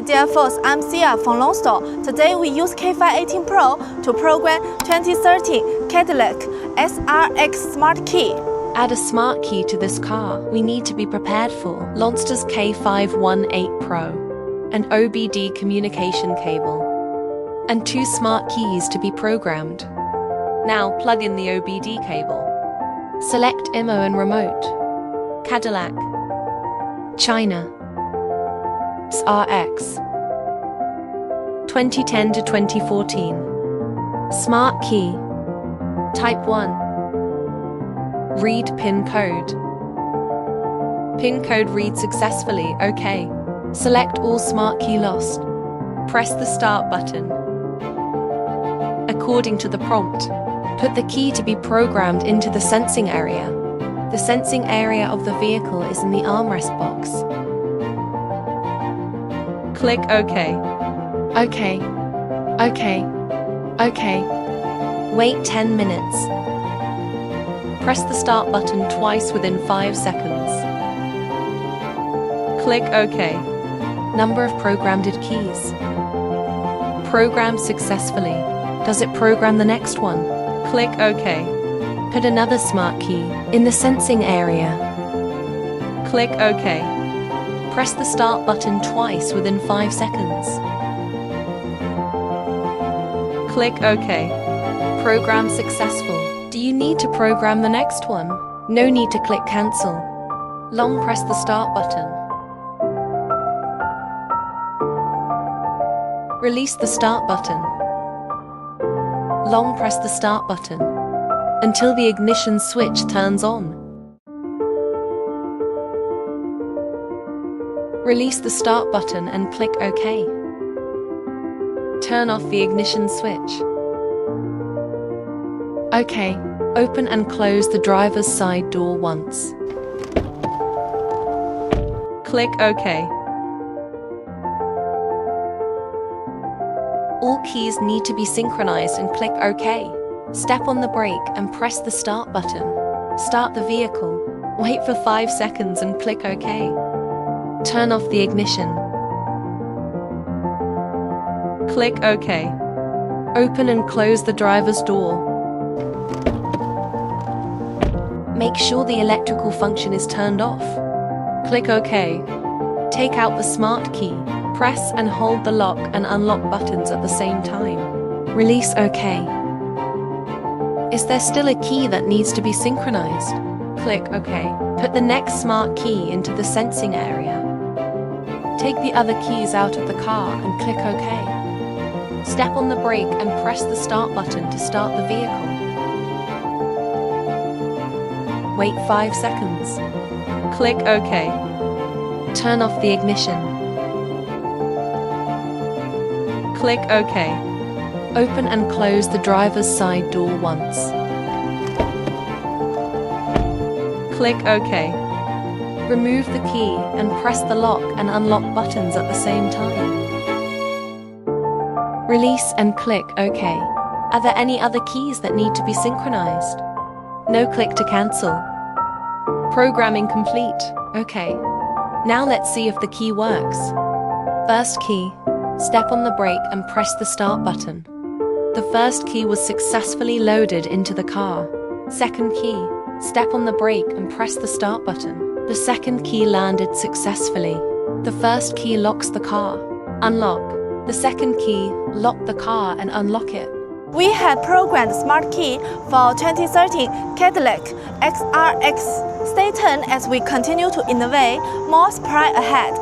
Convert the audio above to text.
Hey dear folks, I'm Sia from Lonsdor. Today we use K518 Pro to program 2013 Cadillac SRX Smart Key. Add a smart key to this car. We need to be prepared for Lonsdor K518 Pro, an OBD communication cable, and 2 smart keys to be programmed. Now plug in the OBD cable. Select IMO and remote. Cadillac, China, SRX, 2010 to 2014. Smart key, type 1. Read PIN code. PIN code read successfully, OK. Select all smart key lost. Press the start button. According to the prompt, put the key to be programmed into the sensing area. The sensing area of the vehicle is in the armrest box. Click OK. OK. OK. OK. Wait 10 minutes. Press the start button twice within 5 seconds. Click OK. Number of programmed keys. Programmed successfully. Does it program the next one? Click OK. Put another smart key in the sensing area. Click OK. Press the start button twice within 5 seconds. Click OK. Program successful. Do you need to program the next one? No need to click cancel. Long press the start button. Release the start button. Long press the start button until the ignition switch turns on. Release the start button and click OK. Turn off the ignition switch. OK. Open and close the driver's side door once. Click OK. All keys need to be synchronized and click OK. Step on the brake and press the start button. Start the vehicle. Wait for 5 seconds and click OK. Turn off the ignition. Click OK. Open and close the driver's door. Make sure the electrical function is turned off. Click OK. Take out the smart key. Press and hold the lock and unlock buttons at the same time. Release OK. Is there still a key that needs to be synchronized? Click OK. Put the next smart key into the sensing area. Take the other keys out of the car and click OK. Step on the brake and press the start button to start the vehicle. Wait 5 seconds. Click OK. Turn off the ignition. Click OK. Open and close the driver's side door once. Click OK. Remove the key and press the lock and unlock buttons at the same time. Release and click OK. Are there any other keys that need to be synchronized? No, click to cancel. Programming complete. OK. Now let's see if the key works. First key. Step on the brake and press the start button. The first key was successfully loaded into the car. Second key. Step on the brake and press the start button. The second key landed successfully. The first key locks the car. Unlock. The second key, lock the car and unlock it. We had programmed smart key for 2013 Cadillac SRX. Stay tuned as we continue to innovate more surprise ahead.